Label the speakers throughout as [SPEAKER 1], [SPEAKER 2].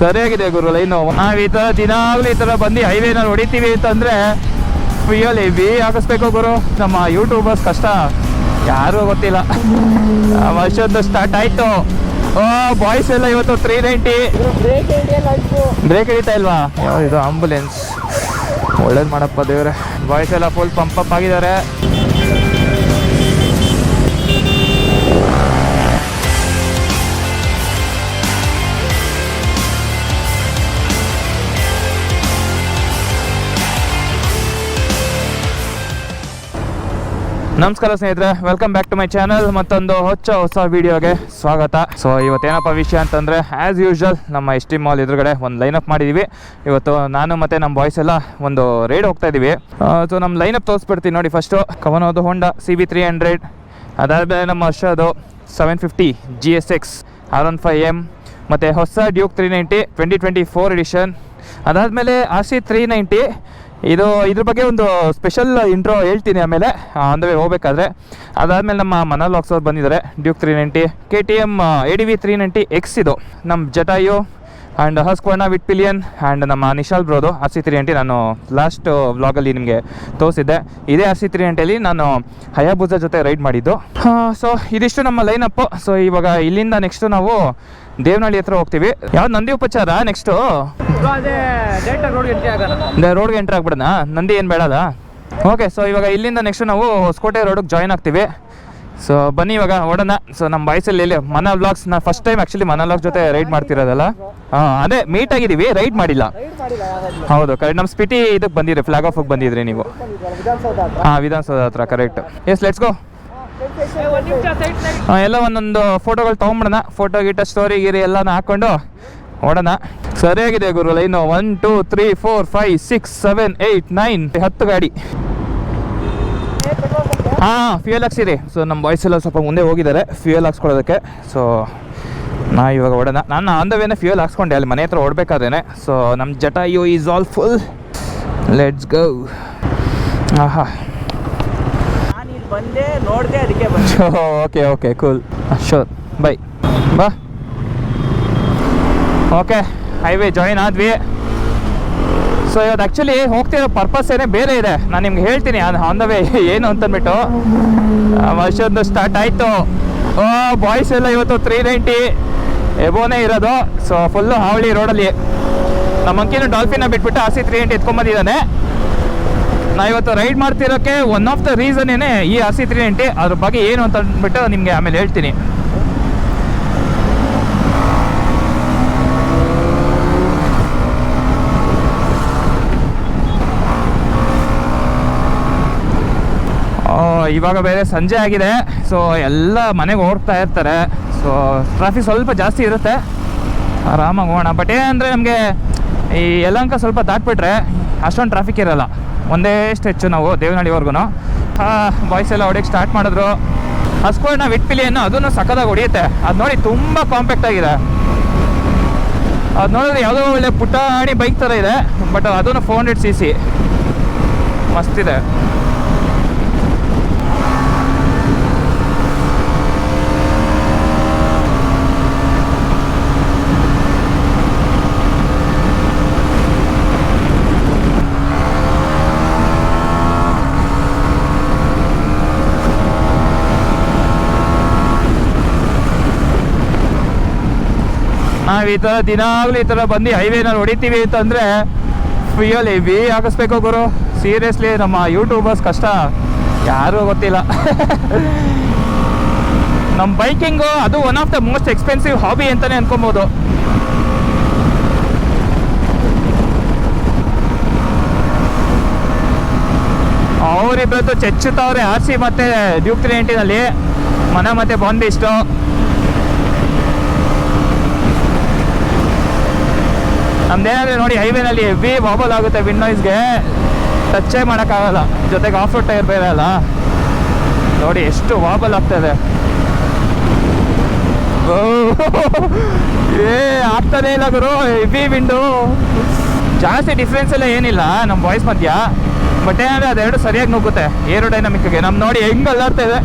[SPEAKER 1] ಸರಿಯಾಗಿದೆ ಗುರು ಲೈನು. ನಾವು ಈ ಥರ ದಿನಾಗ್ಲೂ ಈ ಥರ ಬಂದು ಹೈವೇನಲ್ಲಿ ಹೊಡಿತೀವಿ ಅಂತಂದರೆ ಫ್ಯೂಯಲ್ ಹೆವಿ ಹಾಕಿಸ್ಬೇಕು ಗುರು. ನಮ್ಮ ಯೂಟ್ಯೂಬರ್ಸ್ ಕಷ್ಟ ಯಾರೂ ಗೊತ್ತಿಲ್ಲ. ವರ್ಷದ್ದು ಸ್ಟಾರ್ಟ್ ಆಯಿತು. ಬಾಯ್ಸ್ ಎಲ್ಲ ಇವತ್ತು 390 ಬ್ರೇಕ್ ಹಿಡಿತಾ ಇಲ್ವಾ? ಇದು ಆಂಬುಲೆನ್ಸ್ ಒಳ್ಳೇದು ಮಾಡಪ್ಪ ದೇವ್ರೆ. ಬಾಯ್ಸ್ ಎಲ್ಲ ಫುಲ್ ಪಂಪ್ ಆಗಿದ್ದಾರೆ. ನಮಸ್ಕಾರ ಸ್ನೇಹಿತರೆ, welcome back to my channel. ಮತ್ತೊಂದು ಹೊಸ ವಿಡಿಯೋಗೆ ಸ್ವಾಗತ. ಸೊ ಇವತ್ತೇನಪ್ಪ ವಿಷಯ ಅಂತಂದರೆ, ಆ್ಯಸ್ ಯೂಶ್ವಲ್ ನಮ್ಮ ಎಸ್ ಟಿ ಮಾಲ್ ಎದುರುಗಡೆ ಒಂದು ಲೈನಪ್ ಮಾಡಿದ್ದೀವಿ. ಇವತ್ತು ನಾನು ಮತ್ತು ನಮ್ಮ ಬಾಯ್ಸ್ ಎಲ್ಲ ಒಂದು ರೈಡ್ ಹೋಗ್ತಾ ಇದ್ದೀವಿ. ಸೊ ನಮ್ಮ ಲೈನಪ್ ತೋರಿಸ್ಬಿಡ್ತೀನಿ ನೋಡಿ. ಫಸ್ಟು ಕವನೋದು ಹೋಂಡಾ CB300, ಅದಾದಮೇಲೆ ನಮ್ಮ ವರ್ಷದು 750 GSX R15M, ಮತ್ತು ಹೊಸ ಡ್ಯೂಕ್ 390 2024 ಎಡಿಷನ್. ಅದಾದಮೇಲೆ RC390. ಇದ್ರ ಬಗ್ಗೆ ಒಂದು ಸ್ಪೆಷಲ್ ಇಂಟ್ರೋ ಹೇಳ್ತೀನಿ ಆಮೇಲೆ ಅಂದರೆ ಹೋಗ್ಬೇಕಾದ್ರೆ. ಅದಾದಮೇಲೆ ನಮ್ಮ ಮನಲಾಕ್ಸ್ ಅವ್ರು ಬಂದಿದ್ದಾರೆ. ಡ್ಯೂಕ್ 390, KTM ADV 390X, ಇದು ನಮ್ಮ Jatayu and ಹಸ್ಕ್ವರ್ಣ with pillion and ನಮ್ಮ ನಿಶಾಲ್ ಬ್ರೋದು RC390. ನಾನು ಲಾಸ್ಟ್ ವ್ಲಾಗಲ್ಲಿ ನಿಮಗೆ ತೋರಿಸಿದ್ದೆ. ಇದೇ RC390ಲಿ ನಾನು ಹಯಾಬುಜಾ ಜೊತೆ ರೈಡ್ ಮಾಡಿದ್ದು. ಸೊ ಇದಿಷ್ಟು ನಮ್ಮ ಲೈನಪ್ಪು. ಸೊ ಇವಾಗ ಇಲ್ಲಿಂದ ನೆಕ್ಸ್ಟು ನಾವು ದೇವನಹಳ್ಳಿ ಹತ್ರ ಹೋಗ್ತೀವಿ. ಯಾವ್ದು ನಂದಿ ಉಪಚಾರ ನೆಕ್ಸ್ಟು? ರೋಡ್ಗೆ ಎಂಟ್ರಿ ಆಗ್ಬಿಡೋಣ. ನಂದಿ ಏನು ಬೇಡಲ್ಲ. ಓಕೆ, ಸೊ ಇವಾಗ ಇಲ್ಲಿಂದ ನೆಕ್ಸ್ಟ್ ನಾವು ಹೊಸಕೋಟೆ ರೋಡಿಗೆ ಜಾಯ್ನ್ ಆಗ್ತೀವಿ. ಸೊ ಬನ್ನಿ ಇವಾಗ ಓಡೋಣ. ಸೊ ನಮ್ಮ ಬಾಯ್ಸಲ್ಲಿ ಇಲ್ಲಿ ಮನ ವ್ಲಾಗ್ಸ್, ನಾನು ಫಸ್ಟ್ ಟೈಮ್ ಆ್ಯಕ್ಚುಲಿ ಮನ ವ್ಲಾಗ್ಸ್ ಜೊತೆ ರೈಡ್ ಮಾಡ್ತಿರೋದಲ್ಲ. ಅದೇ ಮೀಟ್ ಆಗಿದ್ದೀವಿ, ರೈಡ್ ಮಾಡಿಲ್ಲ. ಹೌದು ಕರೆಕ್ಟ್. ನಮ್ಮ ಸ್ಪಿಟಿ ಇದಕ್ಕೆ ಬಂದಿರಿ, ಫ್ಲಾಗ್ ಆಫಿಗೆ ಬಂದಿದ್ರಿ ನೀವು. ವಿಧಾನಸೌಧ ಹತ್ರ, ಕರೆಕ್ಟ್. S, let's go. ಎಲ್ಲ ಒಂದೊಂದು ಫೋಟೋಗಳು ತೊಗೊಂಬಿಡೋಣ. ಫೋಟೋ ಗಿಟ್ಟ ಸ್ಟೋರಿ ಗಿರಿ ಎಲ್ಲನ ಹಾಕ್ಕೊಂಡು ಓಡೋಣ. ಸರಿಯಾಗಿದೆ ಗುರು ಲೈನು. 1 2 3 4 5 6 7 8 9 10 ಗಾಡಿ. ಫ್ಯೂಯಲ್ ಹಾಕ್ಸಿರಿ. ಸೊ ನಮ್ಮ ಬಾಯ್ಸ್ ಎಲ್ಲ ಸ್ವಲ್ಪ ಮುಂದೆ ಹೋಗಿದ್ದಾರೆ ಫ್ಯೂಯಲ್ ಹಾಕ್ಸ್ಕೊಳ್ಳೋದಕ್ಕೆ. ಸೊ ಇವಾಗ ಓಡೋಣ. ನಾನು ಆನ್ ದ ವೇನೆ ಫ್ಯೂಯಲ್ ಹಾಕ್ಸ್ಕೊಂಡೆ ಅಲ್ಲಿ ಮನೆ ಹತ್ರ ಓಡಬೇಕಾದ್ರೇನೆ. ಸೊ ನಮ್ಮ Jatayu is all full. Let's go.
[SPEAKER 2] ಬಂದೆ ನೋಡಿದೆ, ಅದಕ್ಕೆ
[SPEAKER 1] okay okay, cool, sure, by ಬಾ. ಓಕೆ, ಹೈವೇ ಜಾಯಿನ್ ಆದ್ವಿ. ಸೊ ಇವತ್ತು ಆ್ಯಕ್ಚುಲಿ ಹೋಗ್ತಿರೋ ಪರ್ಪಸ್ ಏನೇ ಬೇರೆ ಇದೆ. ನಾನು ನಿಮ್ಗೆ ಹೇಳ್ತೀನಿ ಆನ್ ದ ವೇ ಏನು ಅಂತಂದ್ಬಿಟ್ಟು. ವರ್ಷದ್ದು ಸ್ಟಾರ್ಟ್ ಆಯಿತು. ಬಾಯ್ಸ್ ಎಲ್ಲ ಇವತ್ತು 390 ಎಬೋನೇ ಇರೋದು. ಸೊ ಫುಲ್ಲು ಹಾವಳಿ ರೋಡಲ್ಲಿ. ನಮ್ಮ ಅಂಕಿನ ಡಾಲ್ಫಿನ ಬಿಟ್ಬಿಟ್ಟು RC390 ಎತ್ಕೊಂಬಂದಿದ್ದಾನೆ. ನಾ ಇವತ್ತು ರೈಡ್ ಮಾಡ್ತಿರೋಕ್ಕೆ ಒನ್ ಆಫ್ ದ ರೀಸನ್ ಏನೇ ಈ RC390. ಅದ್ರ ಬಗ್ಗೆ ಏನು ಅಂತ ಅಂದ್ಬಿಟ್ಟು ನಿಮಗೆ ಆಮೇಲೆ ಹೇಳ್ತೀನಿ. ಇವಾಗ ಬೇರೆ ಸಂಜೆ ಆಗಿದೆ. ಸೊ ಎಲ್ಲ ಮನೆಗೆ ಹೋಗ್ತಾ ಇರ್ತಾರೆ. ಸೊ ಟ್ರಾಫಿಕ್ ಸ್ವಲ್ಪ ಜಾಸ್ತಿ ಇರುತ್ತೆ. ಆರಾಮಾಗಿ ಹೋಗೋಣ. ಬಟ್ ಏನಂದರೆ ನಮಗೆ ಈ ಯಲಹಂಕ ಸ್ವಲ್ಪ ದಾಟ್ಬಿಟ್ರೆ ಅಷ್ಟೊಂದು ಟ್ರಾಫಿಕ್ ಇರೋಲ್ಲ. ಒಂದೇ ಸ್ಟ್ರೆಚ್ಚು ನಾವು ದೇವನಹಳ್ಳಿವರೆಗೂ. ಬಾಯ್ಸ್ ಎಲ್ಲ ಹೊಡಿಯೋಕ್ಕೆ ಸ್ಟಾರ್ಟ್ ಮಾಡಿದ್ರು. ಹಸ್ಕೋಣ ವಿತ್ ಪಿಲಿಯನ್ನು ಅದನ್ನು ಸಕ್ಕದಾಗಿ ಹೊಡಿಯುತ್ತೆ. ಅದು ನೋಡಿ ತುಂಬ ಕಾಂಪ್ಯಾಕ್ಟ್ ಆಗಿದೆ. ಅದು ನೋಡಿದ್ರೆ ಯಾವುದೋ ಒಳ್ಳೆ ಪುಟಾಣಿ ಬೈಕ್ ಥರ ಇದೆ. ಬಟ್ ಅದನ್ನು 400cc ಮಸ್ತಿದೆ. ನಾವು ಈ ಥರ ದಿನಾಗ್ಲೂ ಈ ಥರ ಬಂದು ಹೈವೇನಲ್ಲಿ ಹೊಡಿತೀವಿ ಅಂತಂದರೆ ಫ್ಯೂಯಲ್ ಹೆವಿ ಹಾಕಿಸ್ಬೇಕು ಗುರು. ಸೀರಿಯಸ್ಲಿ ನಮ್ಮ ಯೂಟ್ಯೂಬರ್ಸ್ ಕಷ್ಟ ಯಾರೂ ಗೊತ್ತಿಲ್ಲ. ನಮ್ಮ ಬೈಕಿಂಗು ಅದು one of the most expensive hobby ಅಂತಲೇ ಅನ್ಕೊಬೋದು. ಅವರಿಬ್ಬರದ್ದು ಚೆಚ್ಚುತ್ತವ್ರೆ RC ಮತ್ತು ಡ್ಯೂಕ್ 390ನಲ್ಲಿ. ಮನ ಮತ್ತು ಬಾಂಬೆ ಇಷ್ಟು. ನಮ್ದೇನಾದರೆ ನೋಡಿ ಹೈವೇನಲ್ಲಿ ಹೆವಿ ವಾಬಲ್ ಆಗುತ್ತೆ. ವಿಂಡ್ ನಾಯ್ಸ್ಗೆ ಟಚ್ಚೇ ಮಾಡೋಕ್ಕಾಗಲ್ಲ. ಜೊತೆಗೆ ಆಫ್ ರೋಡ್ ಟೈರ್ ಬೇರೆ ಅಲ್ಲ. ನೋಡಿ ಎಷ್ಟು ವಾಬಲ್ ಆಗ್ತಾಯಿದೆ. ಆಗ್ತಾನೆ ಇಲ್ಲ ಗುರು. Heavy wind. ಜಾಸ್ತಿ ಡಿಫ್ರೆನ್ಸ್ ಎಲ್ಲ ಏನಿಲ್ಲ ನಮ್ಮ ಬಾಯ್ಸ್ ಮಧ್ಯ. ಬಟ್ ಏನಂದರೆ ಅದೆರಡು ಸರಿಯಾಗಿ ನುಗ್ಗುತ್ತೆ ಏರೋಡೈನಮಿಕ್ಗೆ. ನಮ್ಮ ನೋಡಿ ಹೆಂಗೆ ಅಲ್ಲಾಡ್ತಾ ಇದೆ.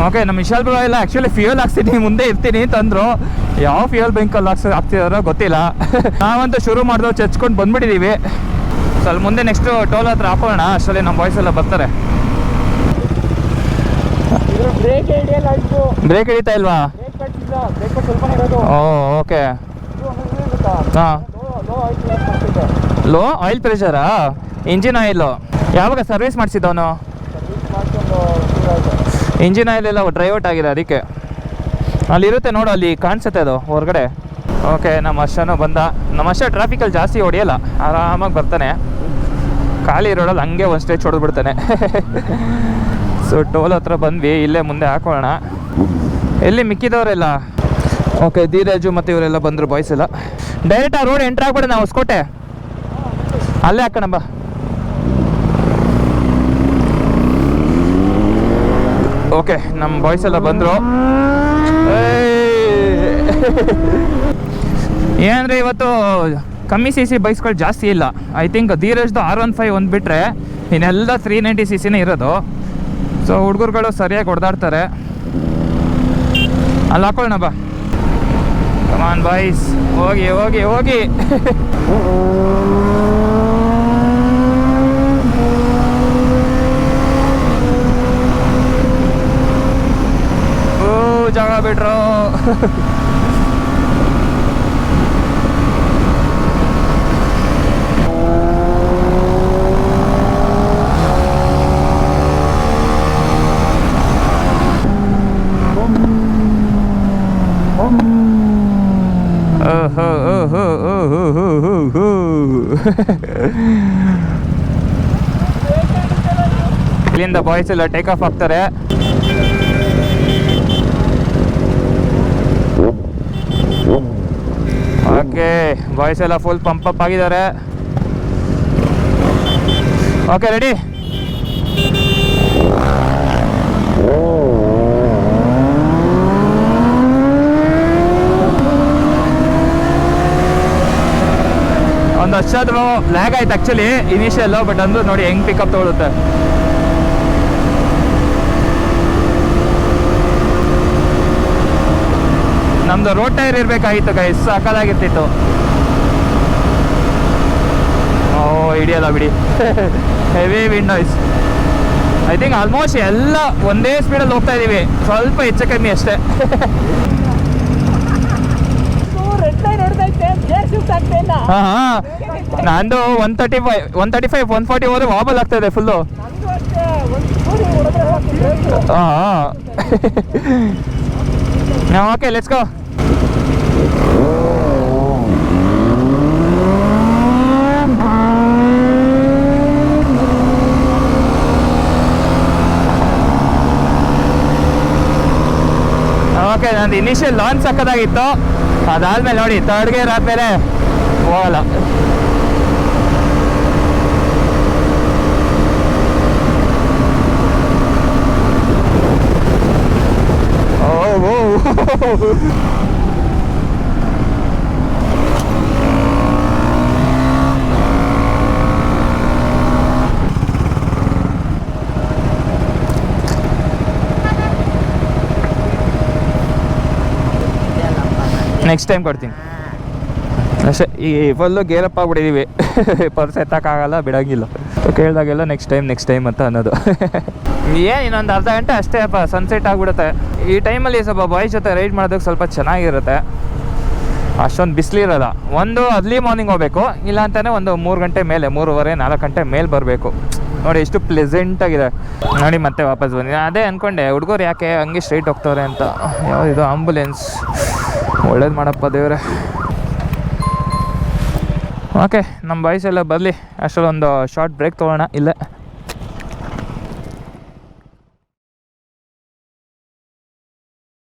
[SPEAKER 1] ಓಕೆ ನಮ್ಮ ವಿಶಾಲ್ ಬ್ರೋ ಎಲ್ಲ ಆ್ಯಕ್ಚುಲಿ ಫ್ಯೂಯಲ್ ಹಾಕ್ಸ್ತೀನಿ ಮುಂದೆ ಇರ್ತೀನಿ ಅಂತಂದ್ರು. ಯಾವ ಫ್ಯೂಯಲ್ ಬ್ಯಾಂಕಲ್ಲಿ ಹಾಕ್ತಿದಾರೋ ಗೊತ್ತಿಲ್ಲ. ನಾವಂತೂ ಶುರು ಮಾಡಿದೋ ಚಚ್ಕೊಂಡು ಬಂದ್ಬಿಟ್ಟಿದ್ದೀವಿ. ಸ್ವಲ್ಪ ಮುಂದೆ ನೆಕ್ಸ್ಟು ಟೋಲ್ ಹತ್ರ ಹಾಕೋಣ, ಅಷ್ಟರಲ್ಲಿ ನಮ್ಮ ಬಾಯ್ಸ್ ಎಲ್ಲ ಬರ್ತಾರೆ. ಬ್ರೇಕ್ ಹಿಡಿತಾ ಇಲ್ವಾ? ಓ ಓಕೆ. ಹಾಂ, ಲೋ ಆಯಿಲ್ ಪ್ರೆಷರಾ? ಇಂಜಿನ್ ಆಯಿಲು ಯಾವಾಗ ಸರ್ವಿಸ್ ಮಾಡಿಸಿದ್ದವನು? ಇಂಜಿನ್ ಆಯಿಲ್ ಎಲ್ಲ ಡ್ರೈ ಔಟ್ ಆಗಿದೆ, ಅದಕ್ಕೆ ಅಲ್ಲಿರುತ್ತೆ ನೋಡು, ಅಲ್ಲಿ ಕಾಣಿಸುತ್ತೆ ಅದು ಹೊರಗಡೆ. ಓಕೆ, ನಮ್ಮ ಅಷ್ಟನೂ ಬಂದ. ನಮ್ಮ ಅಷ್ಟ ಟ್ರಾಫಿಕಲ್ಲಿ ಜಾಸ್ತಿ ಹೊಡೆಯಲ್ಲ, ಆರಾಮಾಗಿ ಬರ್ತಾನೆ. ಖಾಲಿ ರೋಡಲ್ಲಿ ಹಂಗೆ ಒಂದು ಸ್ಟೇಜ್ ಹೊಡೆದ್ಬಿಡ್ತಾನೆ. ಸೊ ಟೋಲ್ ಹತ್ರ ಬಂದ್ವಿ, ಇಲ್ಲೇ ಮುಂದೆ ಹಾಕೋಣ. ಎಲ್ಲಿ ಮಿಕ್ಕಿದವರೆಲ್ಲ? ಓಕೆ, ಧೀರಜು ಮತ್ತು ಇವರೆಲ್ಲ ಬಂದರು ಬಾಯ್ಸ್ ಎಲ್ಲ. ಡೈರೆಕ್ಟ್ ಆ ರೋಡ್ ಎಂಟ್ರ್ ಆಗ್ಬಿಡ, ನಾವು ಹೊಸಕೋಟೆ ಅಲ್ಲೇ ಹಾಕೋಣ ಬಾ. ಓಕೆ, ನಮ್ಮ ಬಾಯ್ಸ್ ಎಲ್ಲ ಬಂದರು. ಏನಂದರೆ ಇವತ್ತು ಕಮ್ಮಿ ಸಿ ಸಿ ಬೈಕ್ಸ್ಗಳು ಜಾಸ್ತಿ ಇಲ್ಲ. ಐ ಥಿಂಕ್ ಧೀರಜ್ದು R15 ಒಂದು ಬಿಟ್ಟರೆ ಇನ್ನೆಲ್ಲ 390 cc ಇರೋದು. ಸೊ ಹುಡುಗರುಗಳು ಸರಿಯಾಗಿ ಹೊಡೆದಾಡ್ತಾರೆ. ಅಲ್ಲಿ ಹಾಕೊಳ್ಳೋಣ ಬಾ. ಕಮಾನ್ ಬಾಯ್ಸ್, ಹೋಗಿ ಹೋಗಿ ಹೋಗಿ. ಓ ಜಾಗ ಬಿಟ್ರು. ಇಲ್ಲಿಂದ ಬಾಯ್ಸ್ ಎಲ್ಲ ಟೇಕ್ ಆಫ್ ಆಗ್ತಾರೆ. ಓಕೆ, ಬಾಯ್ಸ್ ಎಲ್ಲ ಫುಲ್ ಪಂಪ್ ಅಪ್ ಆಗಿದ್ದಾರೆ. Okay, ready? ಒಂದು ವರ್ಷಾದ್ರೂ ಲ್ಯಾಗ್ ಆಯ್ತು ಆ್ಯಕ್ಚುಲಿ ಇನಿಷಿಯಲ್ಲು, ಬಟ್ ಅಂದ್ರೂ ನೋಡಿ ಹೆಂಗೆ ಪಿಕಪ್ ತೊಗೊಳುತ್ತೆ. ನಮ್ದು ರೋಡ್ ಟೈರ್ ಇರಬೇಕಾಗಿತ್ತು ಗೈಸ್, ಸಾಕಾಗಿರ್ತಿತ್ತು. ಓ ಹಿಡಿಯಲ್ಲ ಬಿಡಿ. Heavy wind noise. I think almost ಎಲ್ಲ ಒಂದೇ ಸ್ಪೀಡಲ್ಲಿ ಹೋಗ್ತಾ ಇದ್ದೀವಿ, ಸ್ವಲ್ಪ ಹೆಚ್ಚು ಕಮ್ಮಿ ಅಷ್ಟೇ. ಹಾಂ ಹಾಂ, ನಂದು 135 140 ಹೋದ್ರೆ ವಾಬಲ್ ಆಗ್ತಾ ಇದೆ ಫುಲ್ಲು. ಹಾಂ ಓಕೆ, ಲೆಟ್ಸ್ ಗೋ. ಓಕೆ, ನಂದು ಇನಿಷಿಯಲ್ ಲಾಂಚ್ ಸಕ್ಕದಾಗಿತ್ತು. ಅದಾದ್ಮೇಲೆ ನೋಡಿ ಥರ್ಡ್ ಗೇರ್ ಆದ್ಮೇಲೆ ಹೋಗಲ್ಲ. ನೆಕ್ಸ್ಟ್ ಟೈಮ್ ಕೊಡ್ತೀನಿ ಅಷ್ಟೇ. ಈ ಫುಲ್ಲು ಗೇರಪ್ ಆಗ್ಬಿಟ್ಟಿದ್ದೀವಿ, ಪರ್ಸ್ ಎತ್ತಕ್ಕಾಗಲ್ಲ, ಬಿಡೋಂಗಿಲ್ಲ. ಕೇಳಿದಾಗೆಲ್ಲ ನೆಕ್ಸ್ಟ್ ಟೈಮ್ ಅಂತ ಅನ್ನೋದು. ಏನು ಇನ್ನೊಂದು ಅರ್ಧ ಗಂಟೆ ಅಷ್ಟೇ ಅಪ್ಪ, ಸನ್ಸೆಟ್ ಆಗಿಬಿಡುತ್ತೆ. ಈ ಟೈಮಲ್ಲಿ ಸ್ವಲ್ಪ ಬಾಯ್ಸ್ ಜೊತೆ ರೈಡ್ ಮಾಡೋದಕ್ಕೆ ಸ್ವಲ್ಪ ಚೆನ್ನಾಗಿರುತ್ತೆ, ಅಷ್ಟೊಂದು ಬಿಸಿಲಿರಲ್ಲ. ಒಂದು ಅರ್ಲಿ ಮಾರ್ನಿಂಗ್ ಹೋಗಬೇಕು, ಇಲ್ಲ ಅಂತಾನೆ ಒಂದು 3 ಗಂಟೆ ಮೇಲೆ, 3:30-4 ಗಂಟೆ ಮೇಲೆ ಬರಬೇಕು. ನೋಡಿ ಎಷ್ಟು ಪ್ಲೆಸೆಂಟಾಗಿದೆ. ನೋಡಿ ಮತ್ತೆ ವಾಪಸ್ ಬಂದಿದೆ. ಅದೇ ಅಂದ್ಕೊಂಡೆ ಹುಡುಗರು ಯಾಕೆ ಹಂಗೆ ಸ್ಟ್ರೈಟ್ ಹೋಗ್ತವ್ರೆ ಅಂತ. ಯಾವುದಿದು ಆಂಬುಲೆನ್ಸ್, ಒಳ್ಳೇದು ಮಾಡಪ್ಪ ದೇವ್ರೆ. ಓಕೆ, ನಮ್ಮ ಬಾಯ್ಸ್ ಎಲ್ಲ ಬರಲಿ, ಅಷ್ಟರಲ್ಲೊಂದು ಶಾರ್ಟ್ ಬ್ರೇಕ್ ತೊಗೊಳ್ಳೋಣ ಇಲ್ಲೇ.